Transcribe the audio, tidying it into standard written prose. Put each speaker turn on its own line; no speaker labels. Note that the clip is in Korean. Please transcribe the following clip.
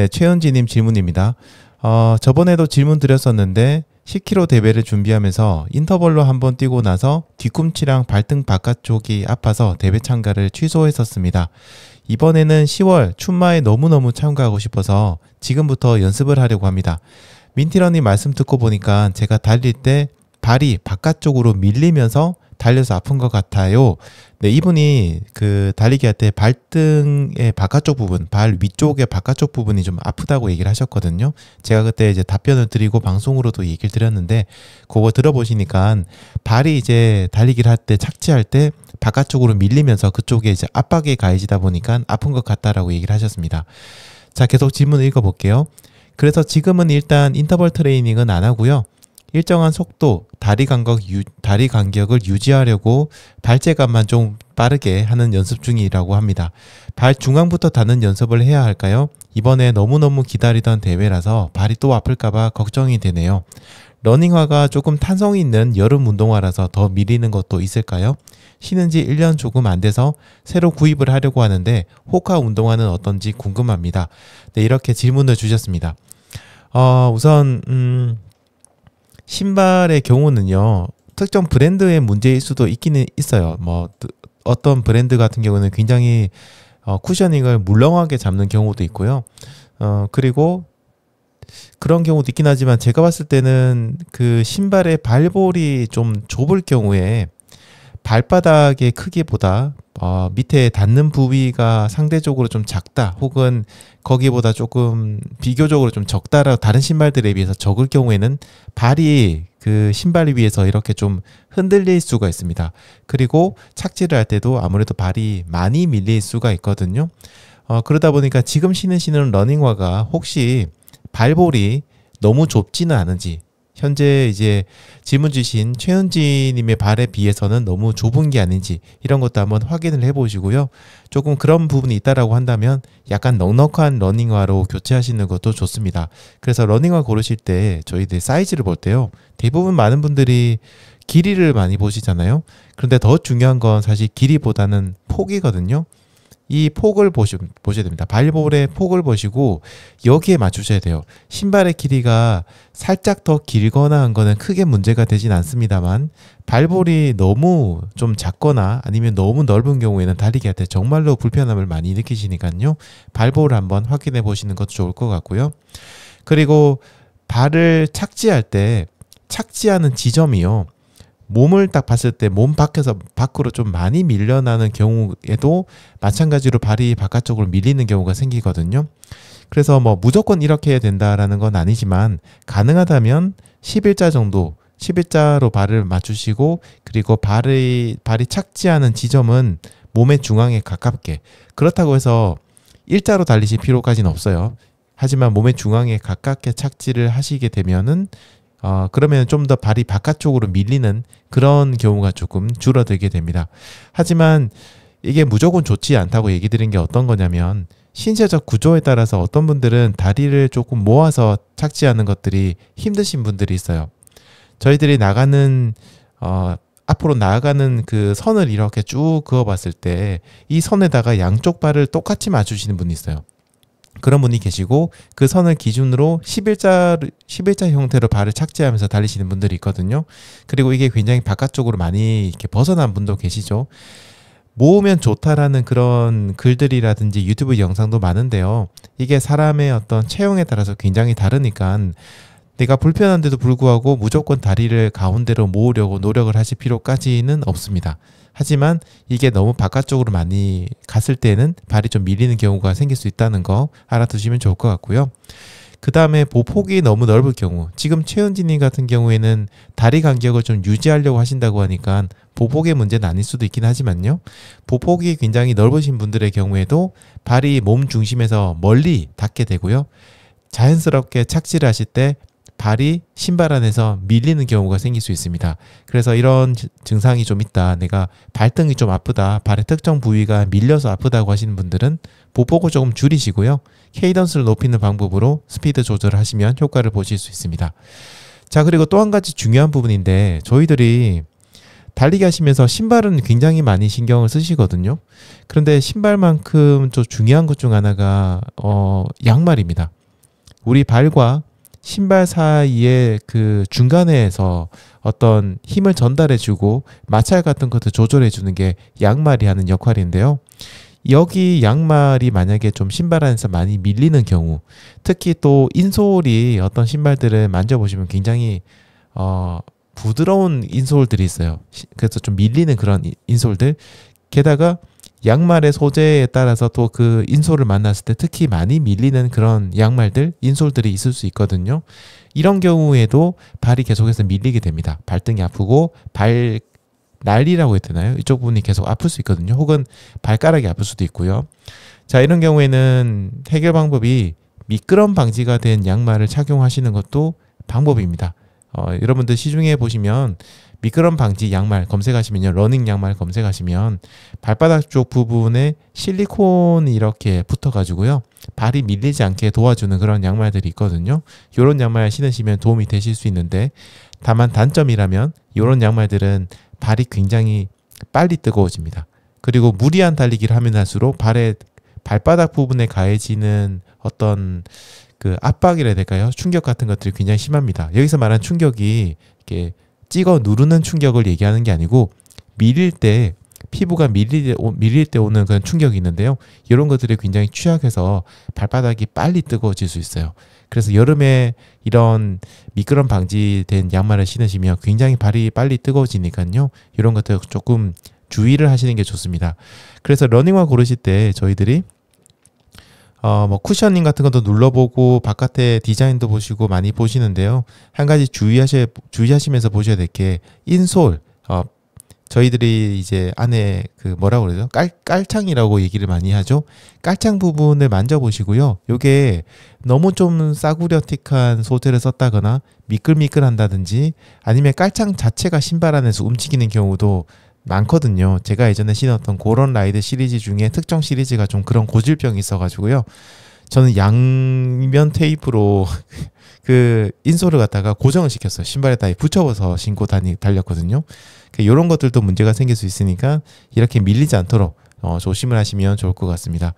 네, 최은지님 질문입니다. 저번에도 질문 드렸었는데 10km 대회를 준비하면서 인터벌로 한번 뛰고 나서 뒤꿈치랑 발등 바깥쪽이 아파서 대회 참가를 취소했었습니다. 이번에는 10월 춘마에 너무너무 참가하고 싶어서 지금부터 연습을 하려고 합니다. 민티런님 말씀 듣고 보니까 제가 달릴 때 발이 바깥쪽으로 밀리면서 달려서 아픈 것 같아요. 네, 이분이 그 달리기 할 때 발등의 바깥쪽 부분, 발 위쪽의 바깥쪽 부분이 좀 아프다고 얘기를 하셨거든요. 제가 그때 이제 답변을 드리고 방송으로도 얘기를 드렸는데 그거 들어보시니까 발이 이제 달리기를 할 때 착지할 때 바깥쪽으로 밀리면서 그쪽에 이제 압박이 가해지다 보니까 아픈 것 같다라고 얘기를 하셨습니다. 자, 계속 질문 읽어볼게요. 그래서 지금은 일단 인터벌 트레이닝은 안 하고요. 일정한 속도, 다리 간격을 유지하려고 발재감만 좀 빠르게 하는 연습 중이라고 합니다. 발 중앙부터 닿는 연습을 해야 할까요? 이번에 너무너무 기다리던 대회라서 발이 또 아플까봐 걱정이 되네요. 러닝화가 조금 탄성이 있는 여름 운동화라서 더 밀리는 것도 있을까요? 신은 지 1년 조금 안 돼서 새로 구입을 하려고 하는데 호카 운동화는 어떤지 궁금합니다. 네, 이렇게 질문을 주셨습니다. 우선 신발의 경우는요, 특정 브랜드의 문제일 수도 있기는 있어요. 어떤 브랜드 같은 경우는 굉장히 쿠셔닝을 물렁하게 잡는 경우도 있고요. 그리고 그런 경우도 있긴 하지만 제가 봤을 때는 그 신발의 발볼이 좀 좁을 경우에 발바닥의 크기보다 밑에 닿는 부위가 상대적으로 좀 작다, 혹은 거기보다 조금 비교적으로 좀 적다라고 다른 신발들에 비해서 적을 경우에는 발이 그 신발 위에서 이렇게 좀 흔들릴 수가 있습니다. 그리고 착지를 할 때도 아무래도 발이 많이 밀릴 수가 있거든요. 그러다 보니까 지금 신으시는 러닝화가 혹시 발볼이 너무 좁지는 않은지, 현재 이제 질문 주신 최은지님의 발에 비해서는 너무 좁은 게 아닌지 이런 것도 한번 확인을 해보시고요. 조금 그런 부분이 있다라고 한다면 약간 넉넉한 러닝화로 교체하시는 것도 좋습니다. 그래서 러닝화 고르실 때 저희들 사이즈를 볼 때요, 대부분 많은 분들이 길이를 많이 보시잖아요. 그런데 더 중요한 건 사실 길이보다는 폭이거든요. 이 폭을 보셔야 됩니다. 발볼의 폭을 보시고 여기에 맞추셔야 돼요. 신발의 길이가 살짝 더 길거나 한 거는 크게 문제가 되진 않습니다만, 발볼이 너무 좀 작거나 아니면 너무 넓은 경우에는 달리기 할 때 정말로 불편함을 많이 느끼시니까요. 발볼을 한번 확인해 보시는 것도 좋을 것 같고요. 그리고 발을 착지할 때 착지하는 지점이요, 몸을 딱 봤을 때 몸 밖에서 밖으로 좀 많이 밀려나는 경우에도 마찬가지로 발이 바깥쪽으로 밀리는 경우가 생기거든요. 그래서 무조건 이렇게 해야 된다라는 건 아니지만 가능하다면 11자 정도, 11자로 발을 맞추시고, 그리고 발이 착지하는 지점은 몸의 중앙에 가깝게, 그렇다고 해서 일자로 달리실 필요까지는 없어요. 하지만 몸의 중앙에 가깝게 착지를 하시게 되면은 그러면 좀 더 발이 바깥쪽으로 밀리는 그런 경우가 조금 줄어들게 됩니다. 하지만 이게 무조건 좋지 않다고 얘기 드린 게 어떤 거냐면, 신체적 구조에 따라서 어떤 분들은 다리를 조금 모아서 착지하는 것들이 힘드신 분들이 있어요. 저희들이 앞으로 나아가는 그 선을 이렇게 쭉 그어 봤을 때 이 선에다가 양쪽 발을 똑같이 맞추시는 분이 있어요. 그런 분이 계시고, 그 선을 기준으로 11자 형태로 발을 착지하면서 달리시는 분들이 있거든요. 그리고 이게 굉장히 바깥쪽으로 많이 이렇게 벗어난 분도 계시죠. 모으면 좋다라는 그런 글들이라든지 유튜브 영상도 많은데요. 이게 사람의 어떤 체형에 따라서 굉장히 다르니까 내가 불편한데도 불구하고 무조건 다리를 가운데로 모으려고 노력을 하실 필요까지는 없습니다. 하지만 이게 너무 바깥쪽으로 많이 갔을 때는 발이 좀 밀리는 경우가 생길 수 있다는 거 알아두시면 좋을 것 같고요. 그 다음에 보폭이 너무 넓을 경우, 지금 최은지님 같은 경우에는 다리 간격을 좀 유지하려고 하신다고 하니까 보폭의 문제는 아닐 수도 있긴 하지만요, 보폭이 굉장히 넓으신 분들의 경우에도 발이 몸 중심에서 멀리 닿게 되고요, 자연스럽게 착지를 하실 때 발이 신발 안에서 밀리는 경우가 생길 수 있습니다. 그래서 이런 증상이 좀 있다, 내가 발등이 좀 아프다, 발의 특정 부위가 밀려서 아프다고 하시는 분들은 보폭을 조금 줄이시고요, 케이던스를 높이는 방법으로 스피드 조절을 하시면 효과를 보실 수 있습니다. 자, 그리고 또 한 가지 중요한 부분인데, 저희들이 달리기 하시면서 신발은 굉장히 많이 신경을 쓰시거든요. 그런데 신발만큼 좀 중요한 것 중 하나가 양말입니다. 우리 발과 신발 사이에 그 중간에서 어떤 힘을 전달해주고 마찰 같은 것도 조절해주는 게 양말이 하는 역할인데요. 여기 양말이 만약에 좀 신발 안에서 많이 밀리는 경우, 특히 또 인솔이 어떤 신발들을 만져보시면 굉장히 부드러운 인솔들이 있어요. 그래서 좀 밀리는 그런 인솔들. 게다가 양말의 소재에 따라서 또 그 인솔을 만났을 때 특히 많이 밀리는 그런 양말들, 인솔들이 있을 수 있거든요. 이런 경우에도 발이 계속해서 밀리게 됩니다. 발등이 아프고 발 날리라고 했잖아요. 이쪽 부분이 계속 아플 수 있거든요. 혹은 발가락이 아플 수도 있고요. 자, 이런 경우에는 해결 방법이 미끄럼 방지가 된 양말을 착용하시는 것도 방법입니다. 여러분들 시중에 보시면 미끄럼 방지 양말 검색하시면요. 러닝 양말 검색하시면 발바닥 쪽 부분에 실리콘이 이렇게 붙어가지고요. 발이 밀리지 않게 도와주는 그런 양말들이 있거든요. 이런 양말 신으시면 도움이 되실 수 있는데, 다만 단점이라면 이런 양말들은 발이 굉장히 빨리 뜨거워집니다. 그리고 무리한 달리기를 하면 할수록 발바닥 부분에 가해지는 어떤 그 압박이라 해야 될까요? 충격 같은 것들이 굉장히 심합니다. 여기서 말하는 충격이 이렇게 찍어 누르는 충격을 얘기하는 게 아니고, 밀릴 때 피부가 밀릴 때 오는 그런 충격이 있는데요. 이런 것들이 굉장히 취약해서 발바닥이 빨리 뜨거워질 수 있어요. 그래서 여름에 이런 미끄럼 방지된 양말을 신으시면 굉장히 발이 빨리 뜨거워지니까요. 이런 것들 조금 주의를 하시는 게 좋습니다. 그래서 러닝화 고르실 때 저희들이 뭐 쿠셔닝 같은 것도 눌러보고 바깥에 디자인도 보시고 많이 보시는데요. 한 가지 주의하시면서 보셔야 될 게 인솔, 저희들이 이제 안에 그 뭐라고 그러죠? 깔창이라고 얘기를 많이 하죠. 깔창 부분을 만져보시고요. 요게 너무 좀 싸구려틱한 소재를 썼다거나 미끌미끌한다든지, 아니면 깔창 자체가 신발 안에서 움직이는 경우도 많거든요. 제가 예전에 신었던 그런 라이드 시리즈 중에 특정 시리즈가 좀 그런 고질병이 있어가지고요. 저는 양면 테이프로 그 인솔을 갖다가 고정을 시켰어요. 신발에다 붙여서 신고 달렸거든요. 이런 것들도 문제가 생길 수 있으니까 이렇게 밀리지 않도록 조심을 하시면 좋을 것 같습니다.